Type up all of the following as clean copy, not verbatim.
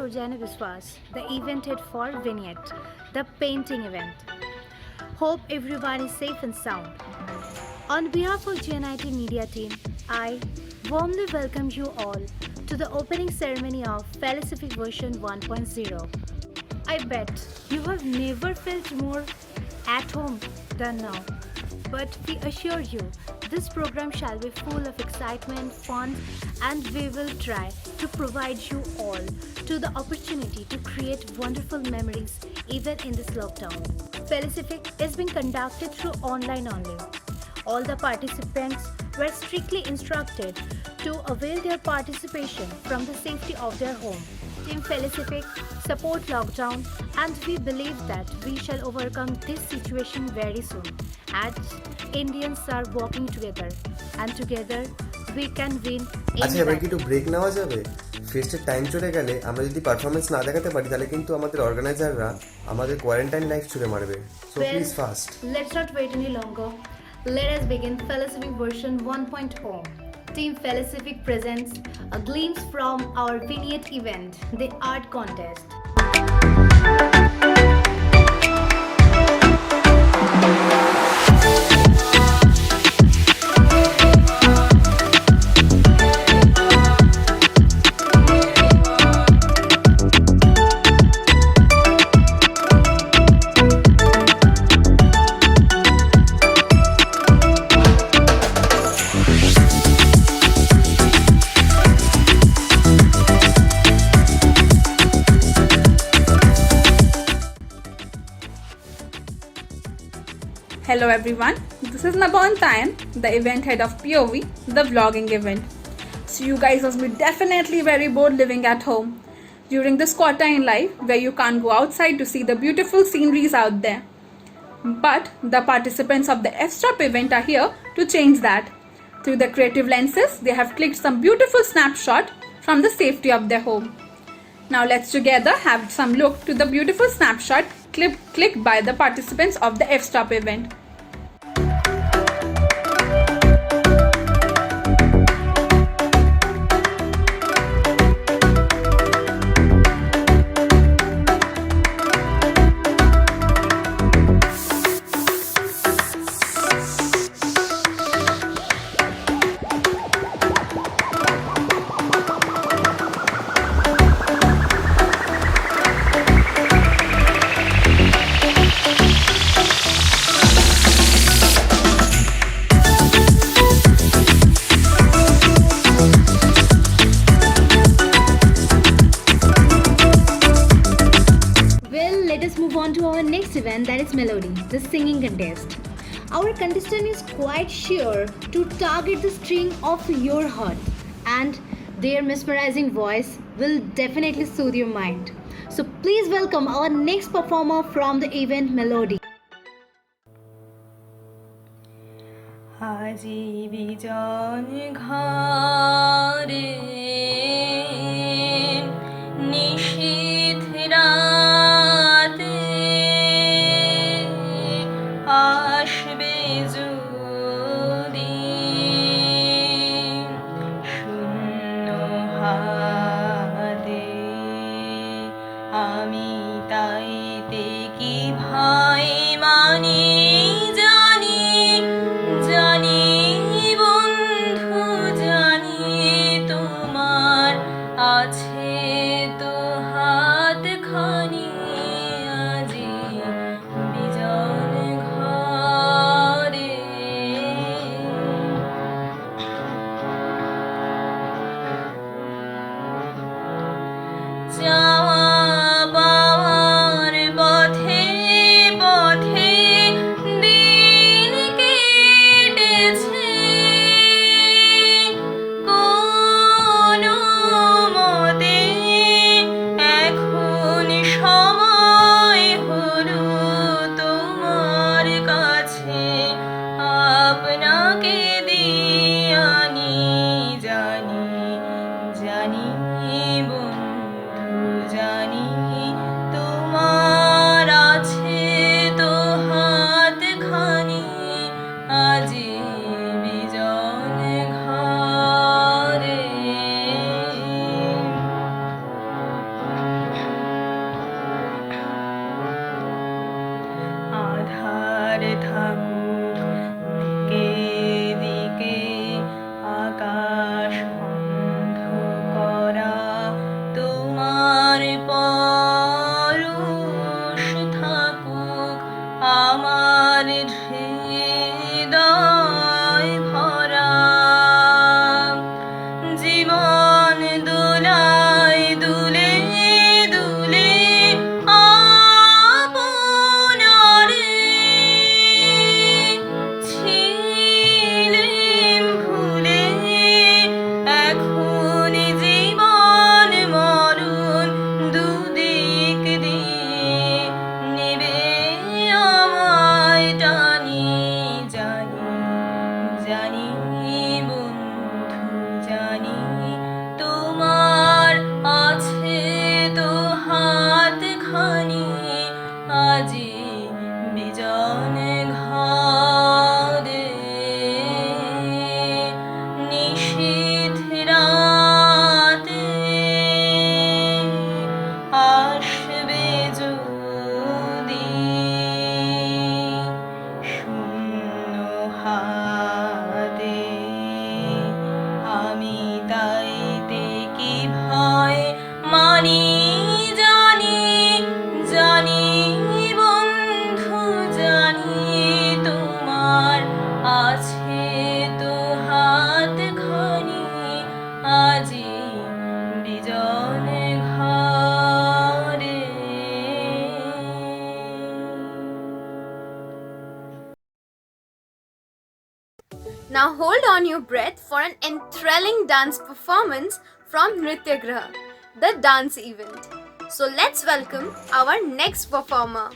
Jana Viswas, the event head for Vignette, the painting event. Hope everyone is safe and sound. On behalf of GNIT Media team, I warmly welcome you all to the opening ceremony of Felicific version 1.0. I bet you have never felt more at home than now. But we assure you, this program shall be full of excitement, fun, and we will try to provide you all to the opportunity to create wonderful memories even in this lockdown. Felicific is being conducted through online only. All the participants were strictly instructed to avail their participation from the safety of their home. Team Felicific support lockdown, and we believe that we shall overcome this situation very soon as Indians are working together and together we can win আচ্ছা any এবার কি battle. একটু break নেওয়া যাবে? ফেস্টের time চলে গেলে আমরা যদি পারফরমেন্স না দেখাতে পারি তাহলে কিন্তু আমাদের অর্গানাইজাররা আমাদের কোয়ারেন্টাইন লাইফ ছুড়ে মারবে। So please fast. Let's not wait any longer. Let us begin Felicific version 1.0. Team Felicific presents a glimpse from our Vignette event, the art contest. Hello everyone, this is Nabon Tayan, the event head of POV, the vlogging event. So you guys must be definitely very bored living at home during this quarantine life where you can't go outside to see the beautiful sceneries out there. But the participants of the F-Stop event are here to change that. Through the creative lenses, they have clicked some beautiful snapshot from the safety of their home. Now let's together have some look to the beautiful snapshot clicked by the participants of the F-Stop event. Well, let us move on to our next event, that is Melody, the singing contest. Our contestant is quite sure to target the string of your heart, and their mesmerizing voice will definitely soothe your mind. So please welcome our next performer from the event, Melody. আজি বিজন ঘরে নিশীথ রাতে আসবে যদি শূন্য হাতে আমি তাইতে কি ভাই মানি জানি জানি বন্ধু জানি তোমার আজি বিজন ঘরে নিশীথ রাতে আসবে যদি শূন্য হাতে আমি তাইতে কি ভয় মানি জানি জানি বন্ধু জানি তোমার আছে তো হাতখানি আজি বিজন ঘরে Now hold on your breath for an enthralling dance performance from Nrityagraha, the dance event. So let's welcome our next performer.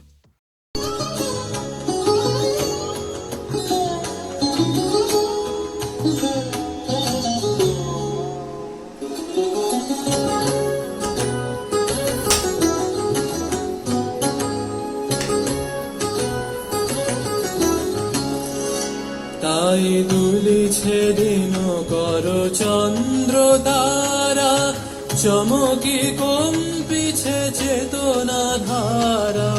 তাই দুলিছে দিন কর চন্দ্র তারা চমকি কম্পিছে চেতনা ধারা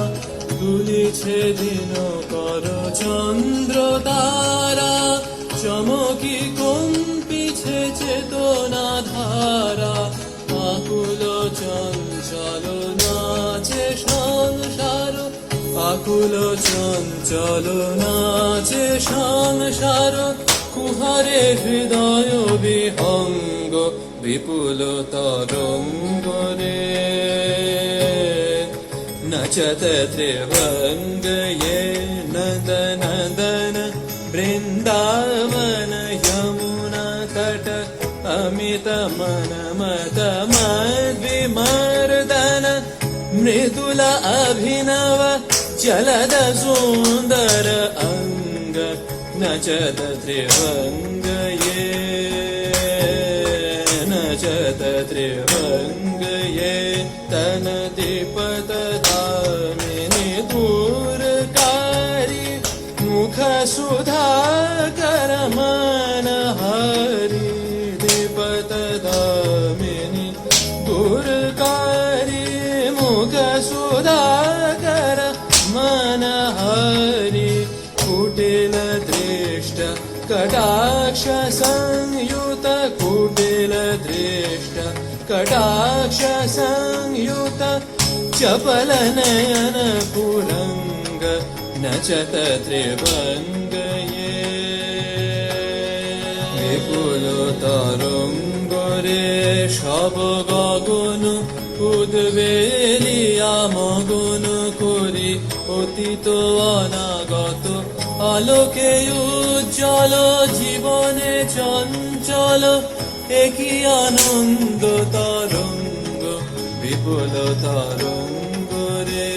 দুলিছে দিন কর চন্দ্র তারা চমকি কম্পিছে চেতনা ধারা আকুল চঞ্চল নাচে সংসার আকুল চঞ্চল নাচে সংসার কুহারে হৃদয় বিহঙ্গ বিপুল তরঙ্গ রে নচত ত্রিভঙ্গ ये नंद नंदन বৃন্দাবন যমুনা তট অমিত মন মত মদ্বিমর্দন মৃদুল অভিনव চলদ সুন্দর অঙ্গ নচত ত্রিভঙ্গ ये नचत त्रिभंग ये तन दीपत दामिनी दूरकारी मुख सुधाकर मन हरि दीपत दामिनी दूरकारी मुख सुधाकर मन हरि कुटिल दृष्ट कटाक्ष संयुत कुटिल दृष्ट कटाक्ष संयुत चपल नयन पुरंग नचत त्रिभंग ये विपुल तरंग रे সব গগন উদ্বেলিয়া মগন করি অতীত অনাগত আলোকে উজ্জ্বল জীবনে চঞ্চল একই আনন্দ তরঙ্গ বিপুল তরঙ্গ রে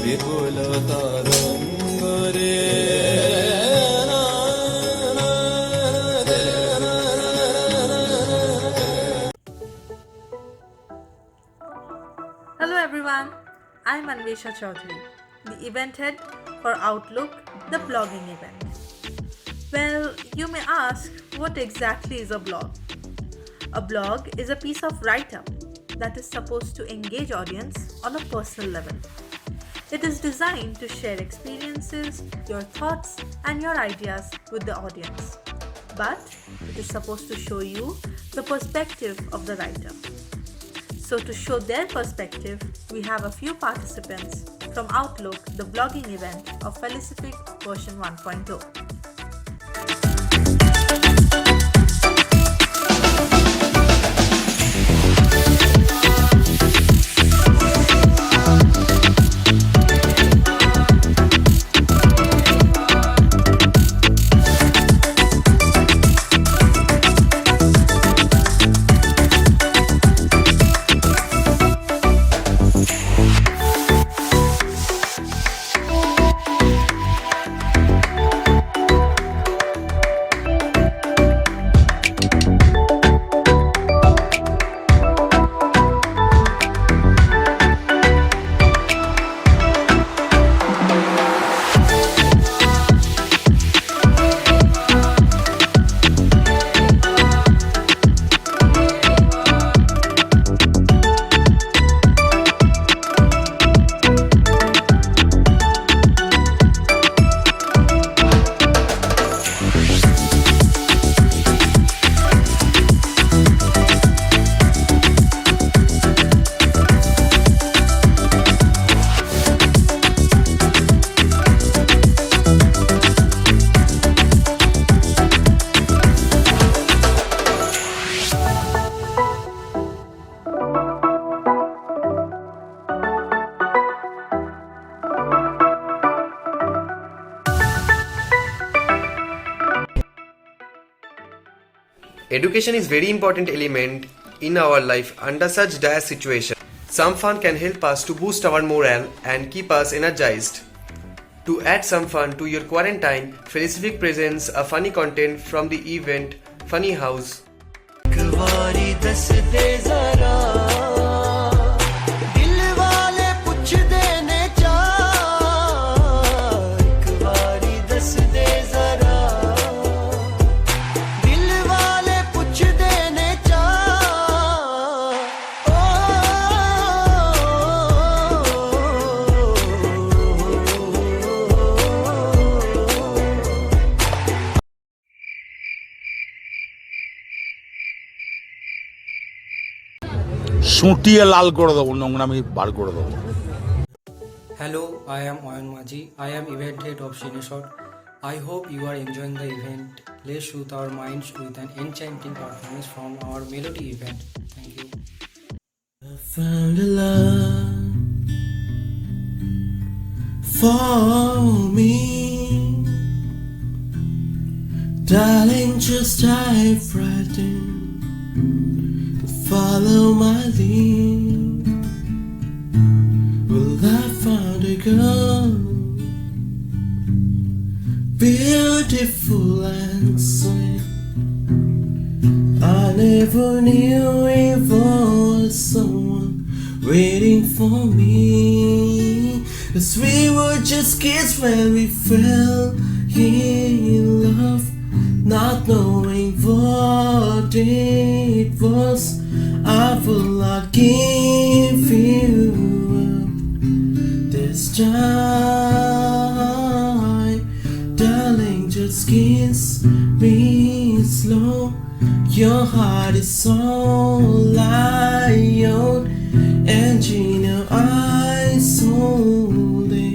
বিপুল তরঙ্গ রে Hello everyone, I'm Anvesha Chaudhary, the event head for Outlook, the blogging event. Well, you may ask, what exactly is a blog? A blog is a piece of write-up that is supposed to engage audience on a personal level. It is designed to share experiences, your thoughts, and your ideas with the audience. But it is supposed to show you the perspective of the writer. So to show their perspective, we have a few participants from Outlook, the blogging event of Felicific version 1.0. Education is very important element in our life under such dire situation. Some fun can help us to boost our morale and keep us energized. To add some fun to your quarantine, Felicific presents a funny content from the event Funny House. সুটিয়ে লাল করে দেবো, নোংরামি বার করে দেবো। Hello, I am Oyan Maji. I am event head of Cineshot. I hope you are enjoying the event. Let's soothe our minds with an enchanting performance from our melody event. Thank you. I found a love for me, darling. Just dive right in, follow my lead. Well, I found a girl, beautiful and sweet. I never knew it was someone waiting for me. 'Cause we were just kids when we fell in love, not knowing what it was. I will not give you up this time, darling. Just kiss me slow. Your heart is all I own, and in your eyes only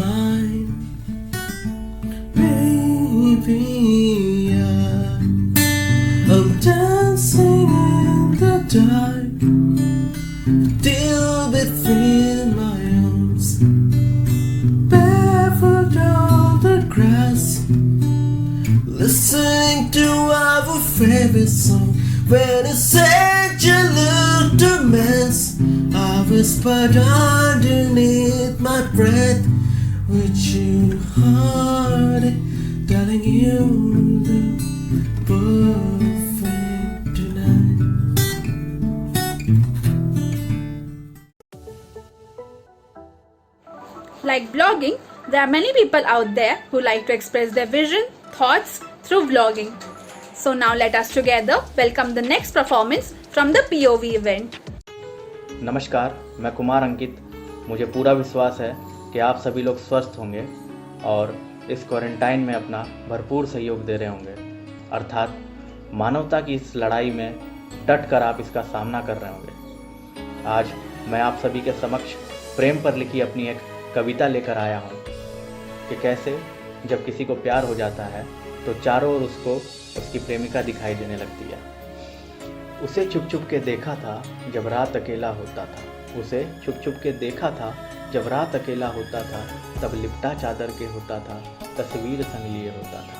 mine, baby. I'm dancing in the dark, till between my arms, barefoot on the grass, listening to our favorite song. When you said you looked a mess, I whispered underneath my breath, would you heard it, darling? You look perfect tonight. Like blogging, there are many people out there who like to express their vision, thoughts through vlogging. So now let us together welcome the next performance from the POV event. नमस्कार, मैं कुमार अंकित। मुझे पूरा विश्वास है कि आप सभी लोग स्वस्थ होंगे और इस क्वारंटाइन में अपना भरपूर सहयोग दे रहे होंगे, अर्थात मानवता की इस लड़ाई में डट कर आप इसका सामना कर रहे होंगे। आज मैं आप सभी के समक्ष प्रेम पर लिखी अपनी एक कविता लेकर आया हूँ कि कैसे जब किसी को प्यार हो जाता है तो चारों ओर उसको उसकी प्रेमिका दिखाई देने लगती है। उसे छुप छुप के देखा था जब रात अकेला होता था, उसे छुप छुप के देखा था जब रात अकेला होता था, तब लिपटा चादर के होता था, तस्वीर संग लिए होता था।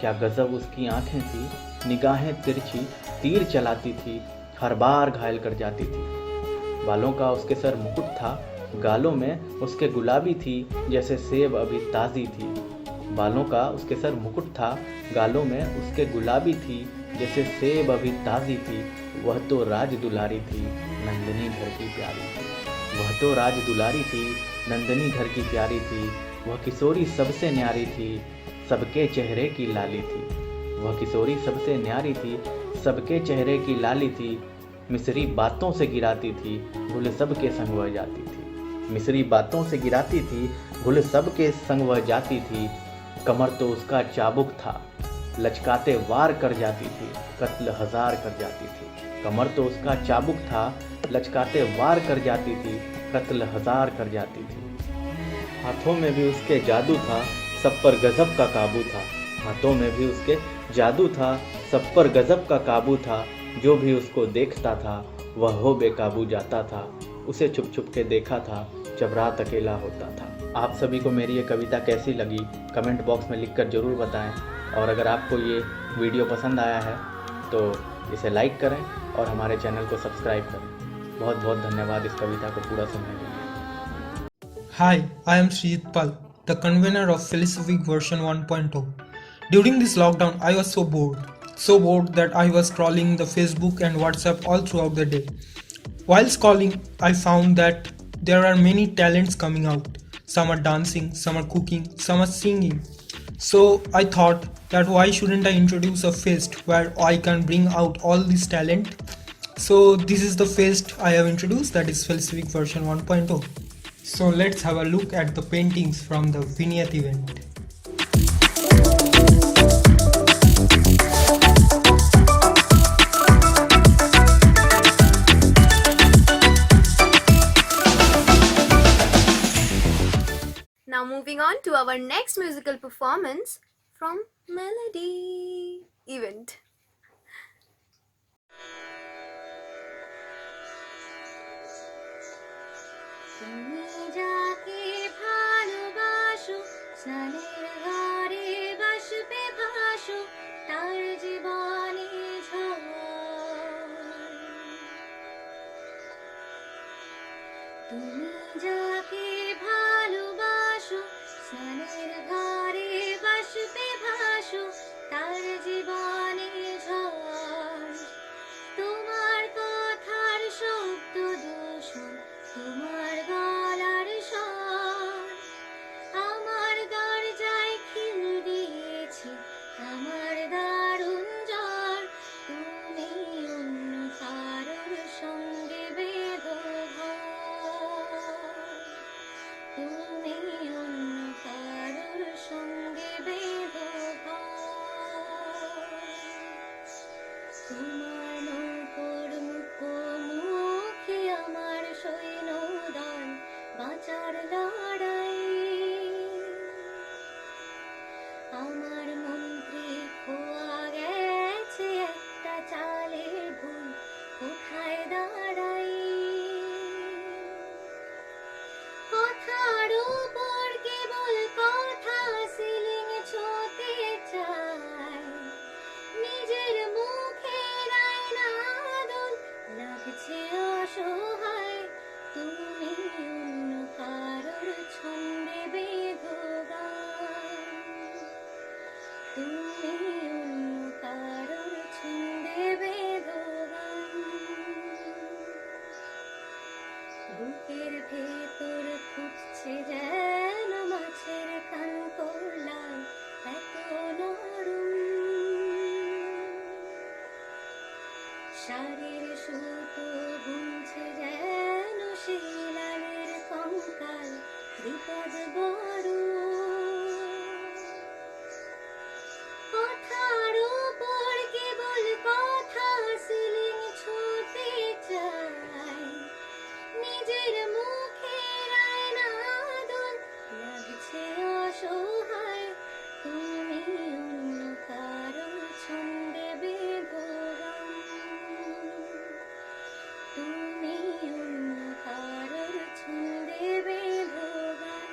क्या गजब उसकी आंखें थी, निगाहें तिरछी तीर चलाती थी, हर बार घायल कर जाती थी। बालों का उसके सर मुकुट था, गालों में उसके गुलाबी थी जैसे सेब अभी ताज़ी थी। बालों का उसके सर मुकुट था, गालों में उसके गुलाबी थी जैसे सेब अभी ताज़ी थी। वह तो राज दुलारी थी, नंदनी घर की प्यारी थी। वह तो राज दुलारी थी, नंदनी घर की प्यारी थी। वह किशोरी सबसे न्यारी थी, सबके चेहरे की लाली थी। वह किशोरी सबसे न्यारी थी, सबके चेहरे की लाली थी। मिसरी बातों से गिराती थी, भूल सबके संग वह जाती थी। मिसरी बातों से गिराती थी, भूल सबके संग वह जाती थी। कमर तो उसका चाबुक था, लचकाते वार कर जाती थी, कत्ल हजार कर जाती थी। कमर तो उसका चाबुक था, लचकाते वार कर जाती थी, कत्ल हजार कर जाती थी। हाथों में भी उसके जादू था, सब पर गजब का काबू था। हाथों में भी उसके जादू था, सब पर गजब का काबू था। जो भी उसको देखता था वह हो बेकाबू जाता था। उसे छुप छुप के देखा था जब रात अकेला होता था। आप सभी को मेरी ये कविता कैसी लगी कमेंट बॉक्स में लिखकर ज़रूर बताएं और अगर आपको ये वीडियो पसंद आया है तो इसे लाइक करें और हमारे चैनल को सब्सक्राइब करें। बहुत बहुत धन्यवाद इस कविता को पूरा सुनने के लिए। Hi, I am Srijit Pal, the convener of Philosophic version 1.0. During this lockdown, I was so bored that I was scrolling the Facebook and WhatsApp all throughout the day. While scrolling, I found that there are many talents coming out. Some are dancing, some are cooking, some are singing. So I thought that why shouldn't I introduce a fest where I can bring out all this talent? So this is the fest I have introduced, that is Philosophic version 1.0. So let's have a look at the paintings from the vignette event. Now moving on to our next musical performance from Melody event. তুমি যাকে ভালোবাসো স্নানের ঘরে বাষ্পে ভাসো তার জীবনে ঝড় তুমি যাকে ভালোবাসো স্নানের ঘরে বাষ্পে ভাসো তার জীবনে ঝড় তোমার কথার শব্দ দূষণ তোমার গলার স্বর আমার দরজায় খিল দিয়েছে আমার দারুণ জ্বর তুমি অন্য কারোর সঙ্গে বেঁধো ঘর তুমি অন্য কারোর সঙ্গে বেঁধো ঘর তোমার নৌকোর মুখোমুখি আমার সৈন্যদল বাঁচার লড়াই আমার মন্ত্রী খোয়া গেছে একটা চালের ভুল কোথায় দাঁড়াই কথার উপর কেবল কথা সিলিং ছোতে চায় নিজের মুখের আয়না দোল লাগছে অসহায় তুমি অন্য কারোর ছন্দে বেঁধো গান তুমি অন্য কারোর ছন্দে বেঁধো গান বুকের ভেতর ফুটছে যেন মাছের কান করলাম এত নরম শাড়ির সুতো বুনছে যেন শিলালের কঙ্কাল বিপদ বড় কথার উপর কেবল কথা সিলিং ছুতে চায় নিজের মুখের আয়না দোল লাগছে অসহায় তুমি অন্য কারোর ছন্দে বেঁধো গান তুমি অন্য কারোর ছন্দে বেঁধো গান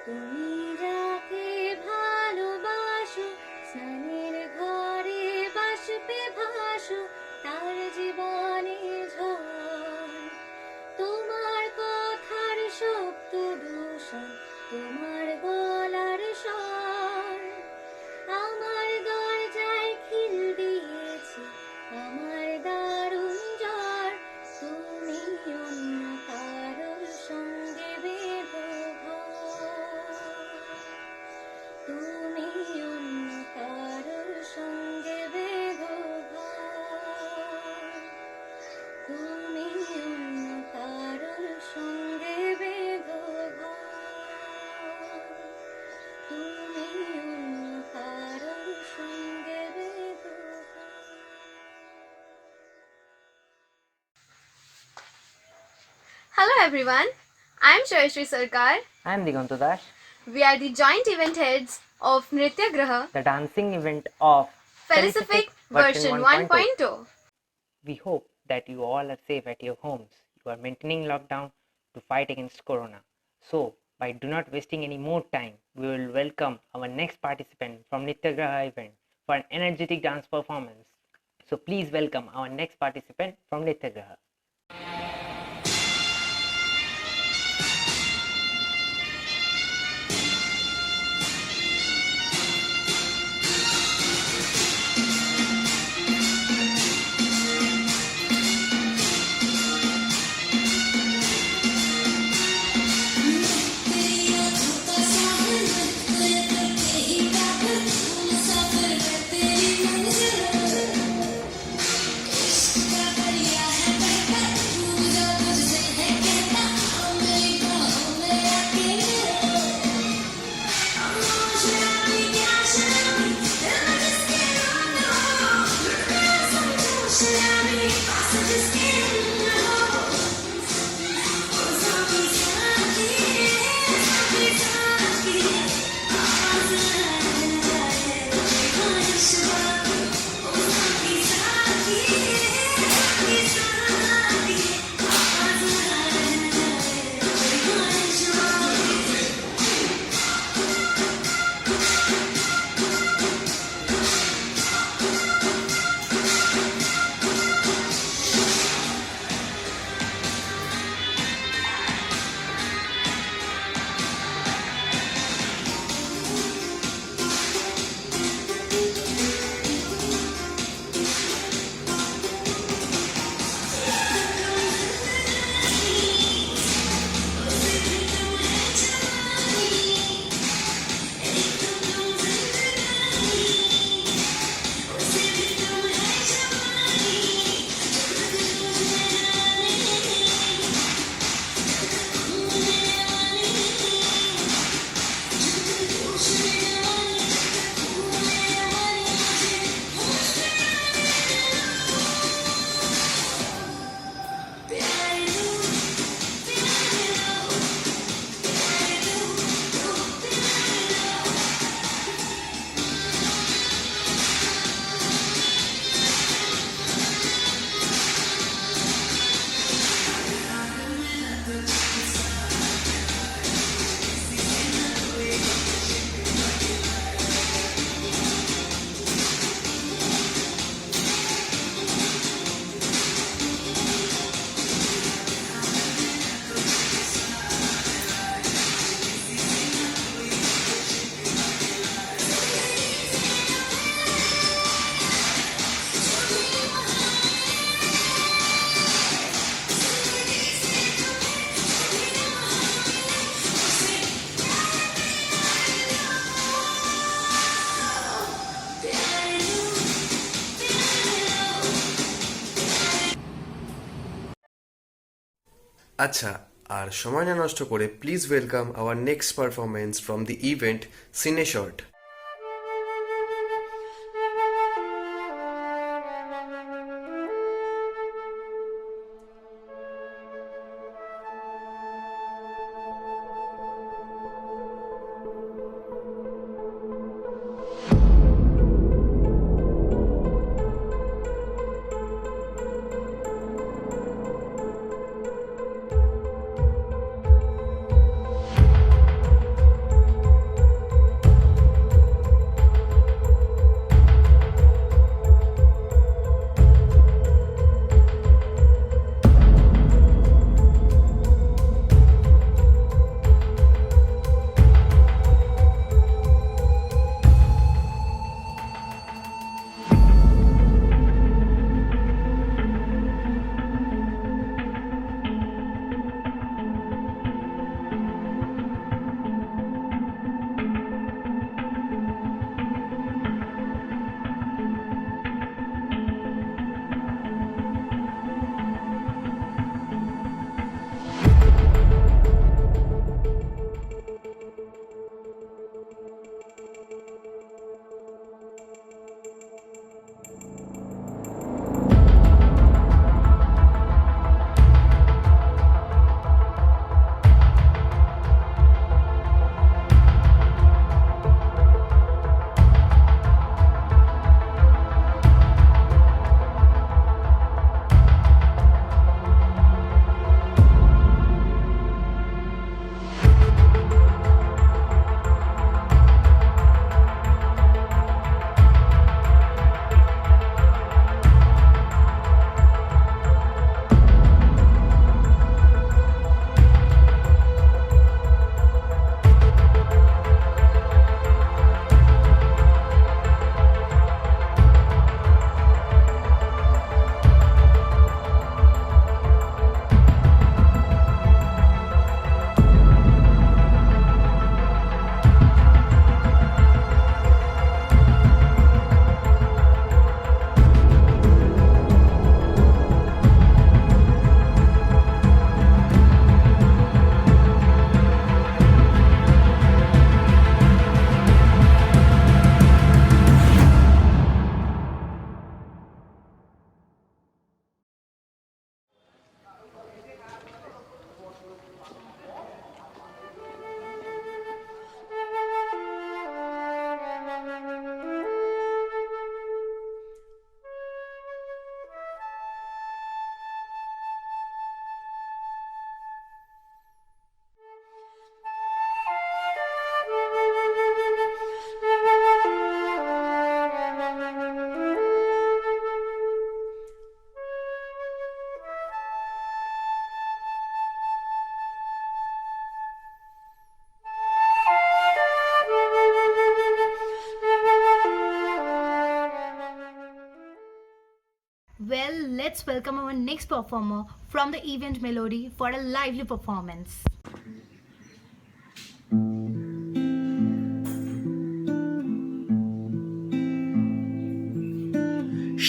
তুমি যাকে ভালোবাসো স্নানের ঘরে বাষ্পে ভাসো তার জীবনে ঝড় তোমার কথার শব্দ দূষণ তোমার গলার স্বর আমার দরজায় খিল দিয়েছে আমার দারুণ জ্বর তুমি অন্য কারোর সঙ্গে বেঁধো ঘর তুমি অন্য কারোর সঙ্গে বেঁধো ঘর তুমি অন্য কারোর সঙ্গে বেঁধো ঘর তুমি অন্য কারোর সঙ্গে বেঁধো ঘর Hello everyone, I am Shayashri Sarkar. I am Diganto Das, We are the joint event heads of Nritya Graha, the dancing event of Felicific version 1.0. We hope that you all are safe at your homes. You are maintaining lockdown to fight against corona. So, by do not wasting any more time, we will welcome our next participant from Nityagraha event for an energetic dance performance. So please welcome our next participant from Nityagraha. আচ্ছা, আর সময় না নষ্ট করে please welcome hour next performance from the event সিনে short. let's welcome our next performer from the event Melody for a lively performance.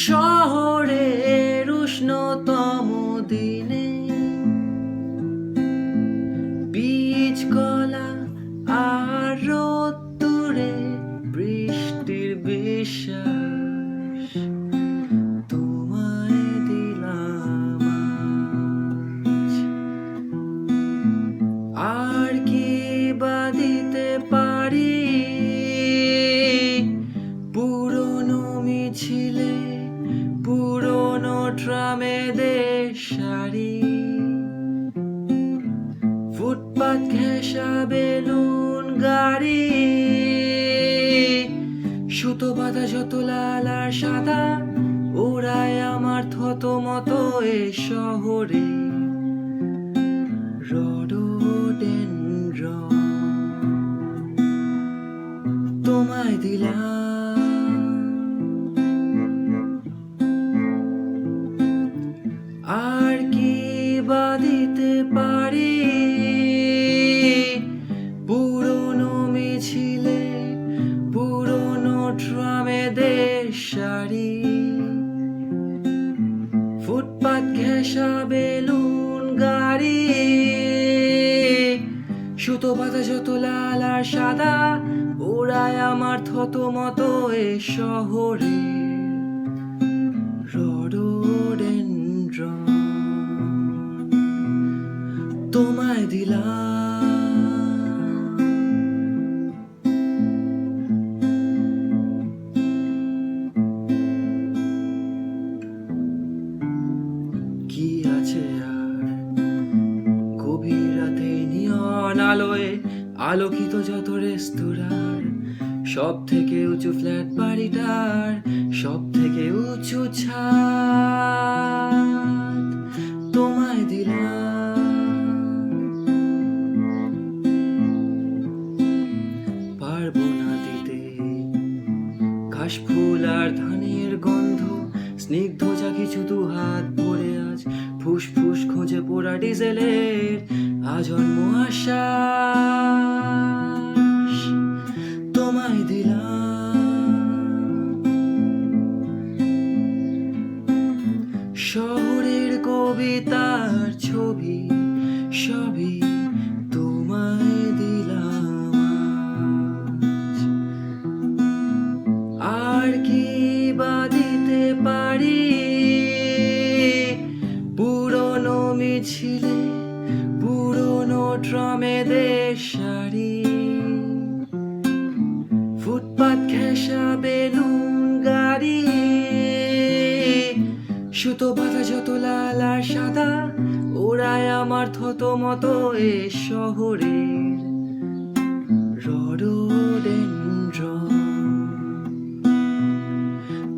শহরের উষ্ণতম দিনে বীজ কলা আর রোদ্দুরে বৃষ্টির বিশ্বাস তোমায় দিলাম আজ। আর কি বা দিতে পারি পুরনো মিছিলে পুরনো ট্রামেদের শাড়ি ফুটপাত ঘেঁষা বেলুন গাড়ি সুতো বাঁধা যত লাল আর সাদা ওরাই আমার থত মতো এ শহরে রডোডেনড্রন তোমায় দিলাম আর কি বা দিতে পারি পুরনো মিছিলে পুরনো ট্রামেদের শাড়ি ফুটপাত ঘেঁষা বেলুন গাড়ি সুতো বাঁধা যত লাল আর সাদা ওরাই আমার থত মতো এ শহরে রডোডেনড্রন তোমায় দিলাম কি আছে আর গভীর রাতে নিয়ন আলোয় আলোকিত যত রেস্তোরাঁর সব থেকে উঁচু ফ্ল্যাট বাড়িটার সব থেকে উঁচু ছাদ তোমায় দিলাম পারবো না দিতে ঘাস ফুল আর ধানের গন্ধ স্নিগ্ধ যা কিছু দু হাত ভরে আজ ফুসফুস খোঁজে পোড়া ডিজেলের আজন্ম আশ্বাস তোমায় দিলাম শহরের কবিতার ছবি সবই তোমায় দিলাম আজ। আর কি বা দিতে পারি পুরনো মিছিলে পুরনো ট্রামেদের শাড়ি ফুটপাত ঘেঁষা বেলুন গাড়ি সুতো বাঁধা যত লাল আর সাদা ওরাই আমার থত মতো এ শহরে রডোডেনড্রন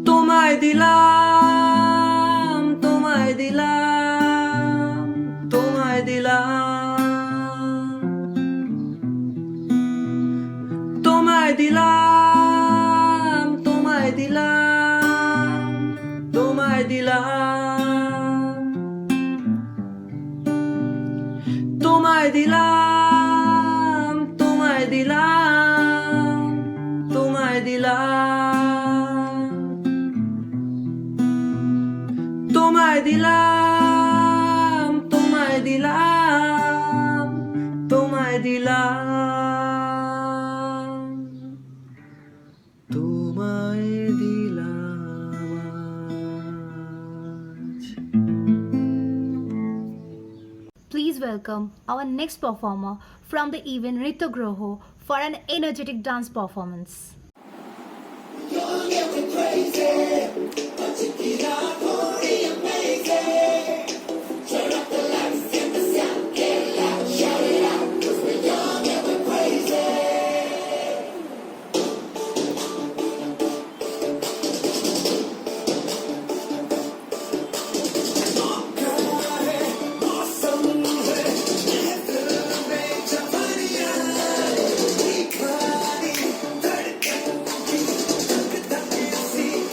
তোমায় দিলাম তোমায় দিলাম তোমায় দিলাম তোমায় দিলাম তোমায় দিলাম তোমায় দিলাম তোমায় দিলাম তোমায় দিলাম তোমায় দিলাম তোমায় দিলাম তোমায় দিলাম তোমায় দিলাম তোমায় দিলাম আজ। Please welcome our next performer from the event Rito Groho for an energetic dance performance.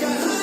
कहानी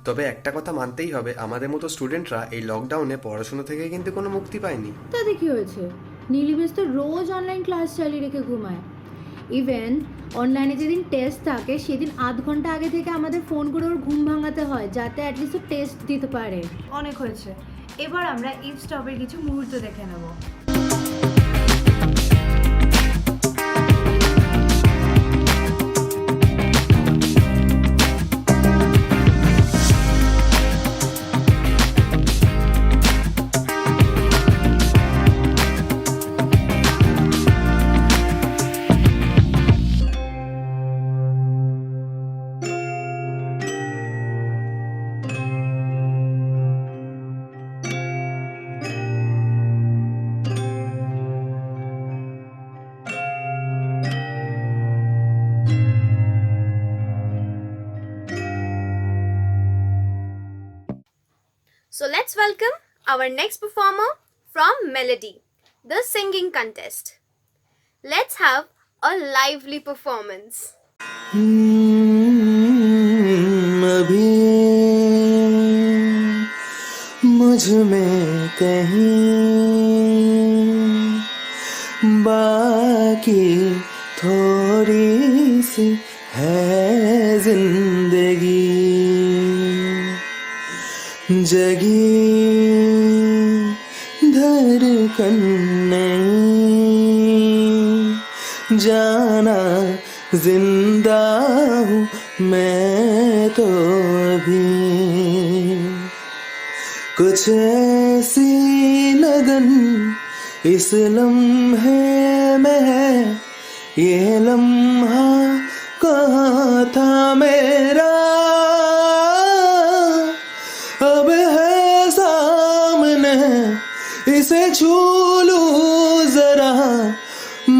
তবে একটা কথা মানতেই হবে, আমাদের মতো স্টুডেন্টরা এই লকডাউনে পড়াশোনা থেকে কিন্তু কোনো মুক্তি পায়নি। তাতে কি হয়েছে? নীলিবেশ তো রোজ অনলাইন ক্লাস চালিয়ে রেখে ঘুমায়। ইভেন অনলাইনে যেদিন টেস্ট থাকে সেদিন আধ ঘন্টা আগে থেকে আমাদের ফোন করে ওর ঘুম ভাঙাতে হয়, যাতে অ্যাটলিস্ট ও টেস্ট দিতে পারে। অনেক হয়েছে, এবার আমরা ইভ স্টপের কিছু মুহূর্ত দেখে নেব। So let's welcome our next performer from Melody, the singing contest. Let's have a lively performance. अभी मुझ में कहीं बाकी थोड़ी सी है जिंदगी, जगी धड़कन नहीं, जाना जिंदा हूँ मैं तो अभी, कुछ ऐसी लगन इस लम्हे में है, ये लम्हा कहाँ था मेरा, अब है सामने इसे छू लूं जरा,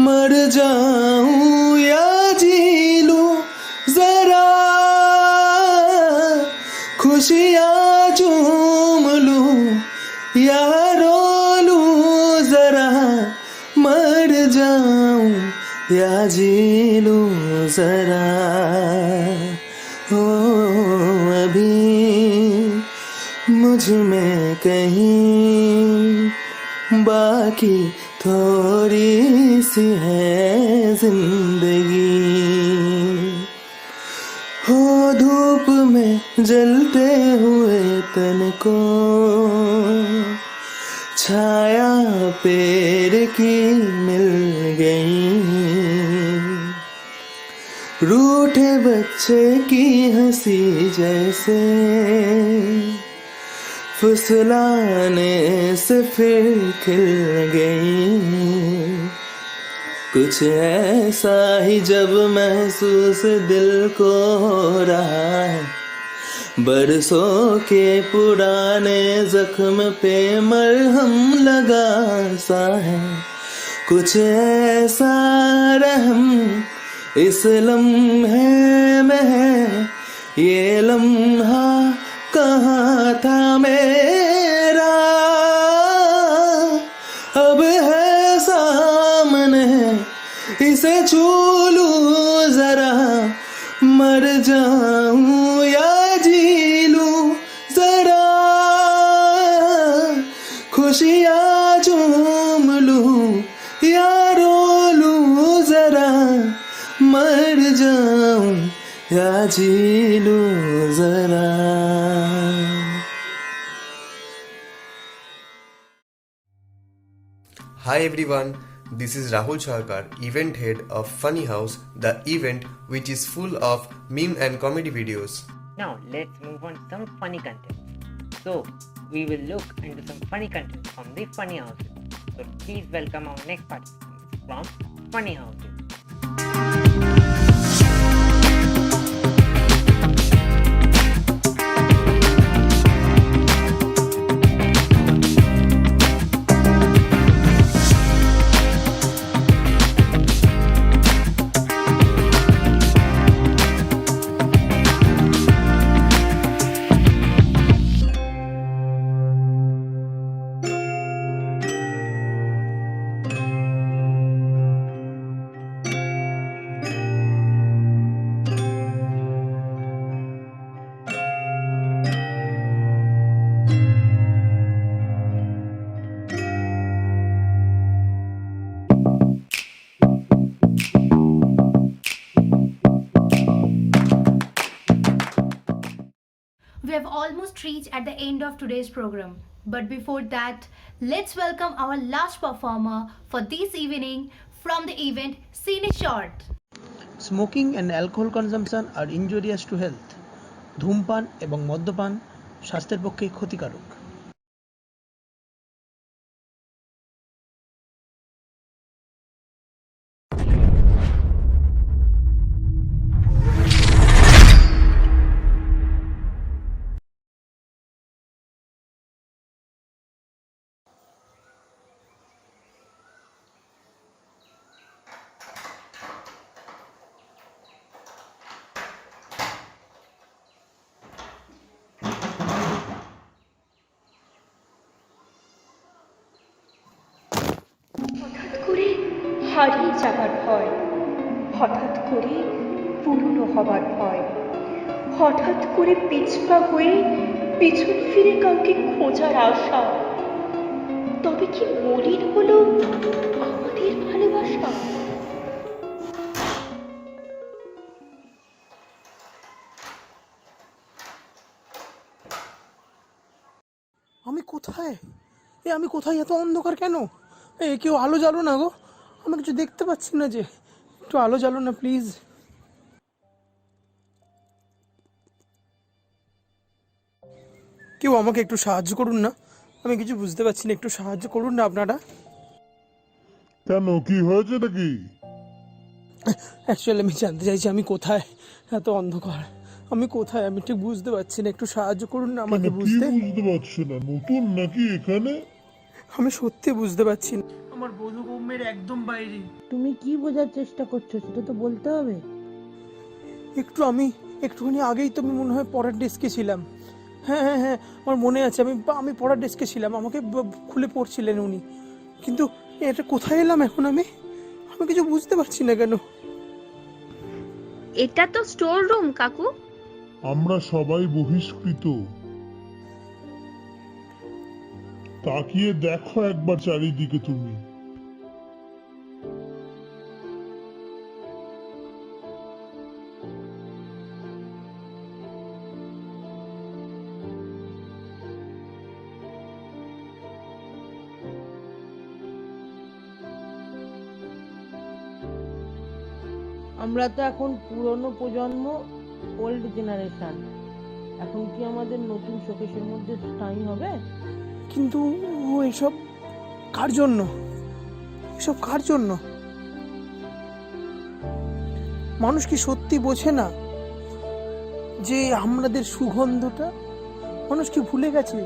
मर जाऊं या जी लूं जरा, खुशियाँ चूम लूं या रो लूं जरा, मर जाऊं या जी लूं जरा, ओ अभी मुझ में कहीं बाकी थोड़ी सी है जिंदगी, हो धूप में जलते हुए तन को छाया पेड़ की मिल गई, रूठे बच्चे की हंसी जैसे फुसलाने से फिर खिल गई, कुछ ऐसा ही जब महसूस दिल को हो रहा है, बरसों के पुराने जख्म पे मरहम लगा सा है, कुछ ऐसा रहम इस लम्हे में है, ये लम्हा कहाँ था मेरा, अब है सामने इसे छू लूं जरा, मर जाऊं या जी लूं जरा, खुशियाँ चूम लूं या रो लूं जरा, मर जाऊं या जी लूं जरा. Hi everyone, this is Rahul Chharkar, event head of Funny House, the event which is full of meme and comedy videos. Now let's move on to some funny content. So we will look into some funny content from the Funny Houses. So please welcome our next participants from Funny Houses. almost reached at the end of today's program. But before that, let's welcome our last performer for this evening from the event Cine Short. Smoking and alcohol consumption are injurious to health. ধূমপান এবং মদ্যপান স্বাস্থ্যের পক্ষে ক্ষতিকারক। হঠাৎ করে হারিয়ে যাবার ভয়, হঠাৎ করে পুরনো হবার ভয়, হঠাৎ করে পিছপা হয়ে পিছন ফিরে কাউকে খোঁজার আশা। তবে কি মলিন হলো আমাদের ভালোবাসা? আমি কোথায়? আমি কোথায়? এত অন্ধকার কেন? কেউ আলো জ্বালো না গো, আমি কিছু দেখতে পাচ্ছি না যে, একটু আলো জ্বালো না প্লিজ। কেউ আমাকে একটু সাহায্য করুন না, আমি কিছু বুঝতে পারছি না, একটু সাহায্য করুন না আপনারা। কেন, কি হয়েছে নাকি? অ্যাকচুয়ালি আমি জানতে চাইছি আমি কোথায়, এত অন্ধকার আমি কোথায়, আমি ঠিক বুঝতে পারছি না, একটু সাহায্য করুন না আমাকে বুঝতে। বুঝতে পারছো না, নতুন নাকি এখানে? আমি সত্যি বুঝতে পারছি না, আমার বোধগম্যের একদম বাইরে। তুমি কি বোঝার চেষ্টা করছো সেটা তো বলতে হবে। একটুখানি আগেই তো আমি মনে হয় পড়ার ডেস্কে ছিলাম। হ্যাঁ হ্যাঁ হ্যাঁ, আমার মনে আছে, আমি পড়ার ডেস্কে ছিলাম, আমাকে খুলে পড়ছিলেন উনি, কিন্তু এটা কোথায় এলাম এখন? আমি কিছু বুঝতে পারছি না কেন। এটা তো স্টোর রুম কাকু। আমরা সবাই বহিষ্কৃত। তাকিয়ে দেখো একবার চারিদিকে তুমি। আমরা তো এখন পুরনো প্রজন্ম, ওল্ড জেনারেশন, এখন কি আমাদের নতুন শোকেশের মধ্যে স্থায়ী হবে? কিন্তু এসব কার জন্য? এসব কার জন্য? মানুষ কি সত্যি বোঝে না যে আমাদের সুগন্ধটা? মানুষ কি ভুলে গেছে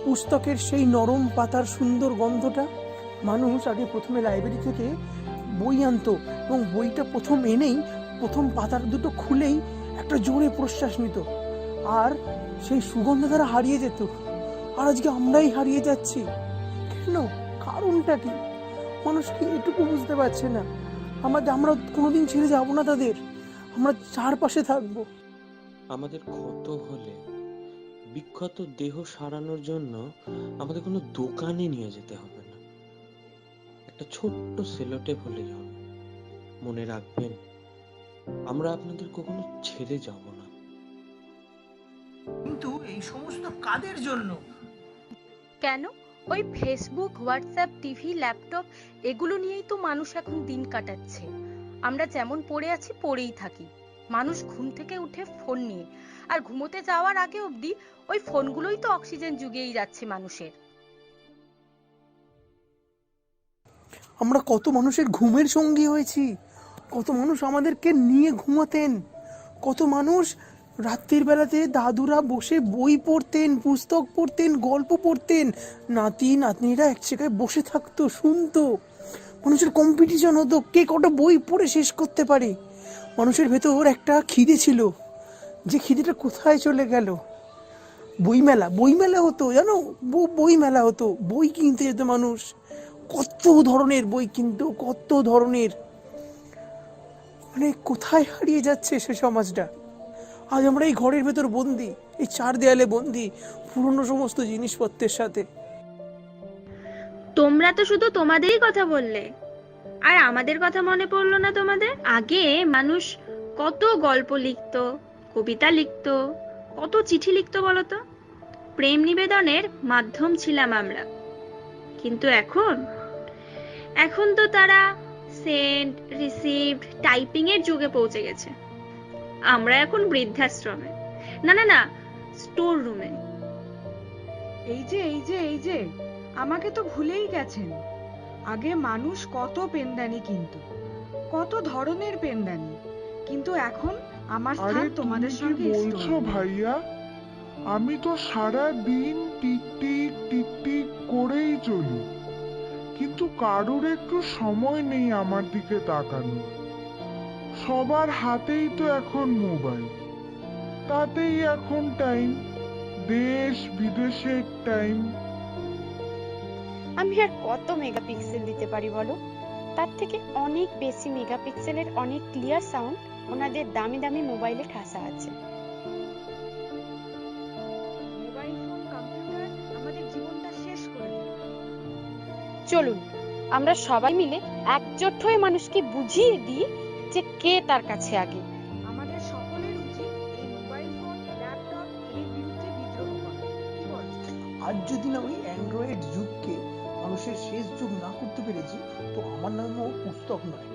পুস্তকের সেই নরম পাতার সুন্দর গন্ধটা? মানুষ আগে প্রথমে লাইব্রেরি থেকে বই আনতো এবং বইটা প্রথম এনেই প্রথম পাতার দুটো খুলেই একটা জোরে প্রশ্বাস নিত, আর সেই সুগন্ধ তারা হারিয়ে যেত। আর আজকে আমরাই হারিয়ে যাচ্ছি কেন? কারণটা কি? মানুষ কি এটুকু বুঝতে পারছে না আমরা কোনোদিন ছেড়ে যাবো না তাদের, আমরা চারপাশে থাকবো। আমাদের ক্ষত হলে বিক্ষত দেহ সারানোর জন্য আমাদের কোনো দোকানে নিয়ে যেতে হবে না, একটা ছোট্ট সেলোটেপ হলেই হবে। মনে রাখবেন, আমরা আপনাদের কখনো ছেড়ে যাব না। কিন্তু এই সমস্ত কাদের জন্য? কেন? ওই ফেসবুক, হোয়াটসঅ্যাপ, টিভি, ল্যাপটপ এগুলো নিয়েই তো মানুষ এখন দিন কাটাচ্ছে। আমরা যেমন পড়ে আছি পড়েই থাকি। মানুষ ঘুম থেকে উঠে ফোন নিয়ে, আর ঘুমোতে যাওয়ার আগে অবধি ওই ফোনগুলোই তো অক্সিজেন জুগিয়েই যাচ্ছে মানুষের। আমরা কত মানুষের ঘুমের সঙ্গী হয়েছি, কত মানুষ আমাদেরকে নিয়ে ঘুমাতেন, কত মানুষ রাত্রির বেলাতে দাদুরা বসে বই পড়তেন, পুস্তক পড়তেন, গল্প পড়তেন, নাতি নাতনিরা এক জায়গায় বসে থাকতো, শুনতো। মানুষের কম্পিটিশন হতো কে কটা বই পড়ে শেষ করতে পারে। মানুষের ভেতর একটা খিদে ছিল, যে খিদেটা কোথায় চলে গেল? বইমেলা হতো, জানো, বইমেলা হতো, বই কিনতে যেত মানুষ, কত ধরনের বই কিনতো, কত ধরনের। মানে কোথায় হারিয়ে যাচ্ছে সে সমাজটা? আজ আমরা এই ঘরের ভেতর বন্দি, এই চার দেয়ালে বন্দি পুরনো সমস্ত জিনিসপত্রের সাথে। তোমরা তো শুধু তোমাদেরই কথা বললে, আর আমাদের কথা মনে পড়লো না তোমাদের? আগে মানুষ কত গল্প লিখতো, কবিতা লিখতো, কত চিঠি লিখতো বলো তো? প্রেম নিবেদনের মাধ্যম ছিলাম আমরা, কিন্তু এখন তো তারা সেন্ড, রিসিভড, টাইপিং এর যুগে পৌঁছে গেছে। আমরা এখন বৃদ্ধাশ্রমে, না স্টোর রুমে। এই যে আমাকে তো ভুলেই গেছেন। আগে মানুষ কত পেনদানি কিনতো, কত ধরনের পেনদানি, কিন্তু এখন আমার স্থান তোমাদের সঙ্গে বলছো ভাইয়া? আমি তো সারা দিন টিকটিক টিকটিক করেই চলি, কিন্তু কারোর একটু সময় নেই আমার দিকে তাকানো। সবার হাতেই তো এখন মোবাইল, তাতেই এখন টাইম, দেশ বিদেশের টাইম। আমি আর কত মেগাপিক্সেল দিতে পারি বলো? তার থেকে অনেক বেশি মেগাপিক্সেলের অনেক ক্লিয়ার সাউন্ড ওনাদের দামি দামি মোবাইলে ঠাসা আছে। মোবাইল ফোন, কম্পিউটার আমাদের জীবনটা শেষ করে দিল। চলুন আমরা সবাই মিলে একজোট হয়ে মানুষকে বুঝিয়ে দিই যে কে তার কাছে আগে। আমাদের সকলের উচিত এই মোবাইল ফোন, ল্যাপটপ এর বিরুদ্ধে বিদ্রোহ করা। কি বল? আজ যদি না ওই অ্যান্ড্রয়েড যুগকে মানুষের শেষ যুগ না করতে পেরেছি, তো আমার নামও পুস্তক নয়,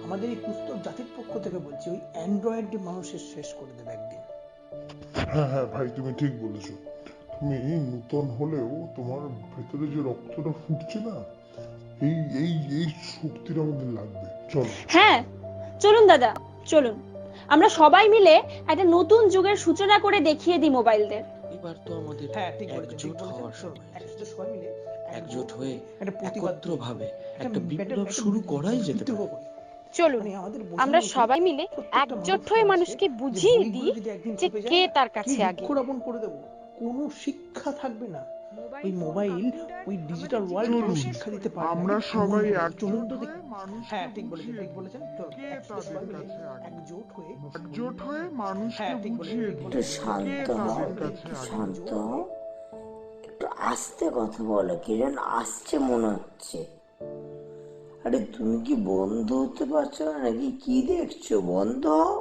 আমাদের এই পুস্তক জাতির পক্ষ থেকে বলছি, ওই অ্যান্ড্রয়েড মানুষের শেষ করে দেবে একদিন। হ্যাঁ ভাই, তুমি ঠিক বলেছো। তুমি নূতন হলেও তোমার ভেতরে যে রক্তটা ফুটছে না, এই শক্তিটা আমাদের লাগবে। চলো। হ্যাঁ চলুন দাদা, চলুন আমরা সবাই মিলে একটা নতুন যুগের সূচনা করে দেখিয়ে দিই মোবাইলদের। এবার তো আমাদের একজোট হওয়ার সময়, সবাই মিলে একজোট হয়ে একত্রভাবে একটা বিপ্লব শুরু করাই যেতে পারে। চলুন আমরা সবাই মিলে একজোট হয়ে মানুষকে বুঝিয়ে দিই যে কে তার কাছে আগে। বৃক্ষরোপণ করে দেবো, কোনো শিক্ষা থাকবে না। ওই মোবাইল, ওই ডিজিটাল ওয়ার্ল্ড কোনো শিক্ষা দিতে পারবে না। আমরা সবাই একজোট বলেছেন। একজোট হয়ে মানুষকে বুঝিয়ে দিই। একটু শান্ত হও, একটু শান্ত হও, একটু আস্তে কথা বলো, কি যেন আসছে মনে হচ্ছে। আরে তুমি কি বন্ধ হতে পারছো না নাকি? কি দেখছো? বন্ধ হও।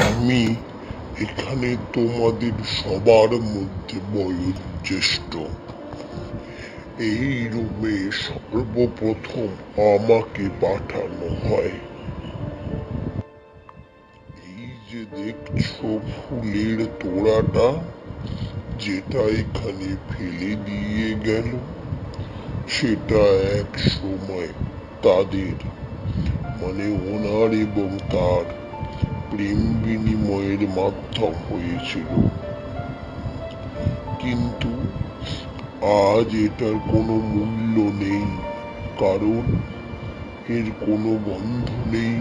আমি এখানে তোমাদের সবার মধ্যে বয়োজ্যেষ্ঠ। এই রুমে সর্বপ্রথম আমাকে পাঠানো হয়। এই যে দেখছো ফুলের তোড়াটা, যেটা এখানে ফেলে দিয়ে গেল, সেটা এক সময় তাদের, মানে ওনার এবং তার প্রেম বিনিময়ের মাধ্যম হয়েছিল, কিন্তু আজ এটার কোনো মূল্য নেই, কারণ এর কোনো গন্ধ নেই,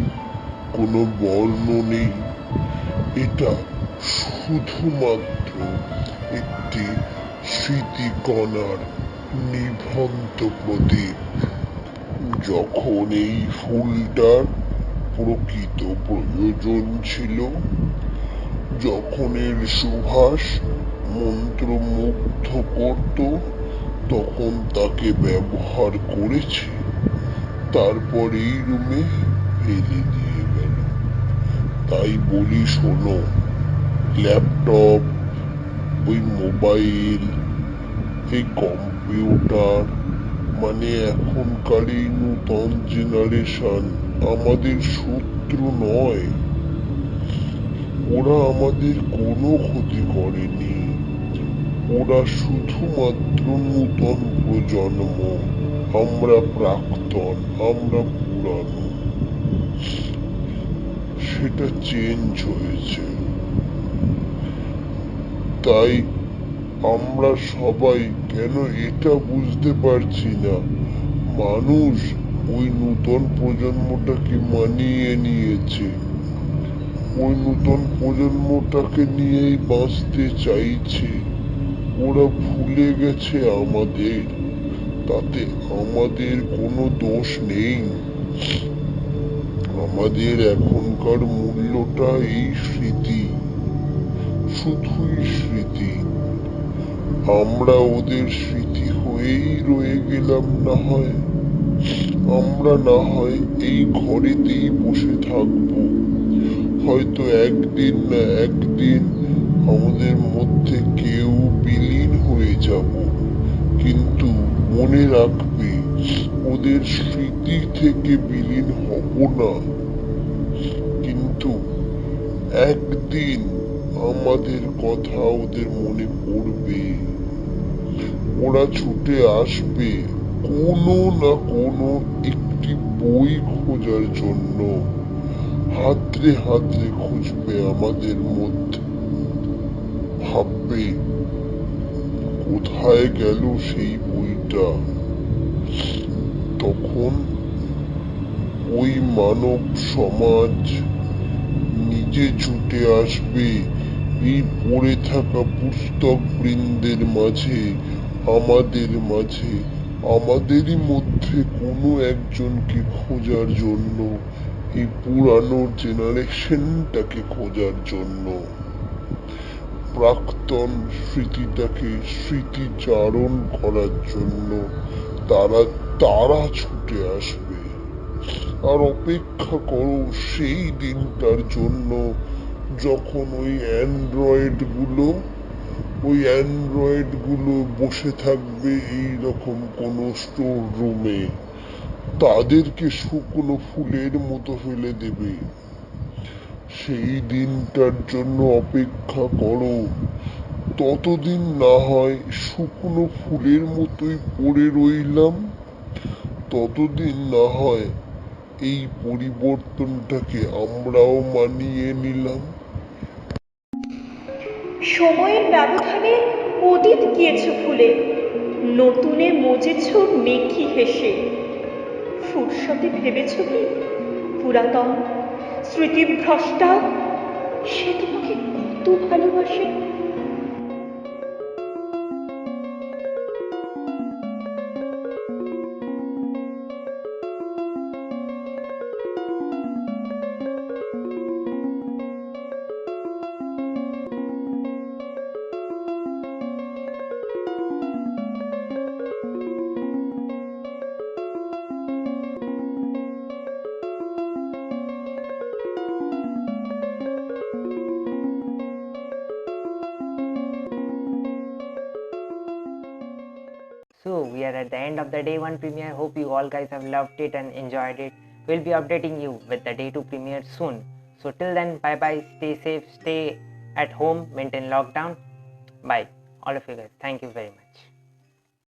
কোনো বর্ণ নেই। এটা শুধুমাত্র একটি স্মৃতিকণার নিভন্ত প্রদীপ। যখন এই ফুলটার প্রকৃত প্রয়োজন ছিল, যখন এর সুবাস মন্ত্রমুগ্ধ করত, তখন তাকে ব্যবহার করেছে, তারপর এই রুমে ফেলে দিয়ে গেল। তাই বলি শোনো, ল্যাপটপ, ওই মোবাইল, এই কম্পিউটার, মানে এখনকার এই নূতন জেনারেশন আমাদের শত্রু নয়। ওরা আমাদের কোনো ক্ষতি করেনি, ওরা শুধুমাত্র নূতন প্রজন্ম। আমরা প্রাক্তন, আমরা পুরানো। সেটা চেঞ্জ হয়েছে। তাই আমরা সবাই কেন এটা বুঝতে পারছি না, মানুষ ওই নূতন প্রজন্মটাকে মানিয়ে নিয়েছে, ওই নূতন প্রজন্মটাকে নিয়েই বাঁচতে চাইছে। ওরা ভুলে গেছে আমাদের, তাতে আমাদের কোনো দোষ নেই। আমাদের এখনকার মূল্যটা এই স্মৃতি, শুধুই স্মৃতি। আমরা ওদের স্মৃতি হয়েই রয়ে গেলাম না হয়। আমরা না হয় এই ঘরেতেই বসে থাকবো, হয়তো একদিন না একদিন আমাদের মধ্যে কেউ বিলীন হয়ে যাব, কিন্তু মনে রাখবে ওদের স্মৃতি থেকে বিলীন হব না। কিন্তু একদিন আমাদের কথা ওদের মনে পড়বে, ওরা ছুটে আসবে কোনো না কোনো একটি বই খোঁজার জন্য, হাতড়ে হাতড়ে খুঁজবে আমাদের মধ্যে, ভাববে কোথায় গেল সেই বইটা। তখন ওই মানব সমাজ নিজে ছুটে আসবে এই পড়ে থাকা পুস্তক বৃন্দের মাঝে, আমাদের মাঝে, আমাদেরই মধ্যে কোনো একজনকে খোঁজার জন্য, এই পুরানো জেনারেশনটাকে খোঁজার জন্য, প্রাক্তন স্মৃতিটাকে স্মৃতিচারণ করার জন্য তারা ছুটে আসবে। আর অপেক্ষা করো সেই দিনটার জন্য যখন ওই অ্যান্ড্রয়েড গুলো বসে থাকবে এইরকম কোনো স্টোর রুমে, তাদেরকে শুকনো ফুলের মতো ফেলে দেবে। সেই দিনটার জন্য অপেক্ষা করো, ততদিন না হয় শুকনো ফুলের মতোই পড়ে রইলাম, ততদিন না হয় এই পরিবর্তনটাকে আমরাও মানিয়ে নিলাম। সময়ের ব্যবধানে অতীত গিয়েছে ভুলে, নতুনে মজেছ মেকি হেসে। ফুরসতে ভেবেছ কি পুরাতন স্মৃতিভ্রষ্টা সে তোমাকে কত ভালোবাসে? So we are at the end of the day 1 premiere. Hope you all guys have loved it and enjoyed it. We'll be updating you with the day 2 premiere soon. So till then, bye bye, stay safe, stay at home, maintain lockdown. Bye all of you guys. Thank you very much.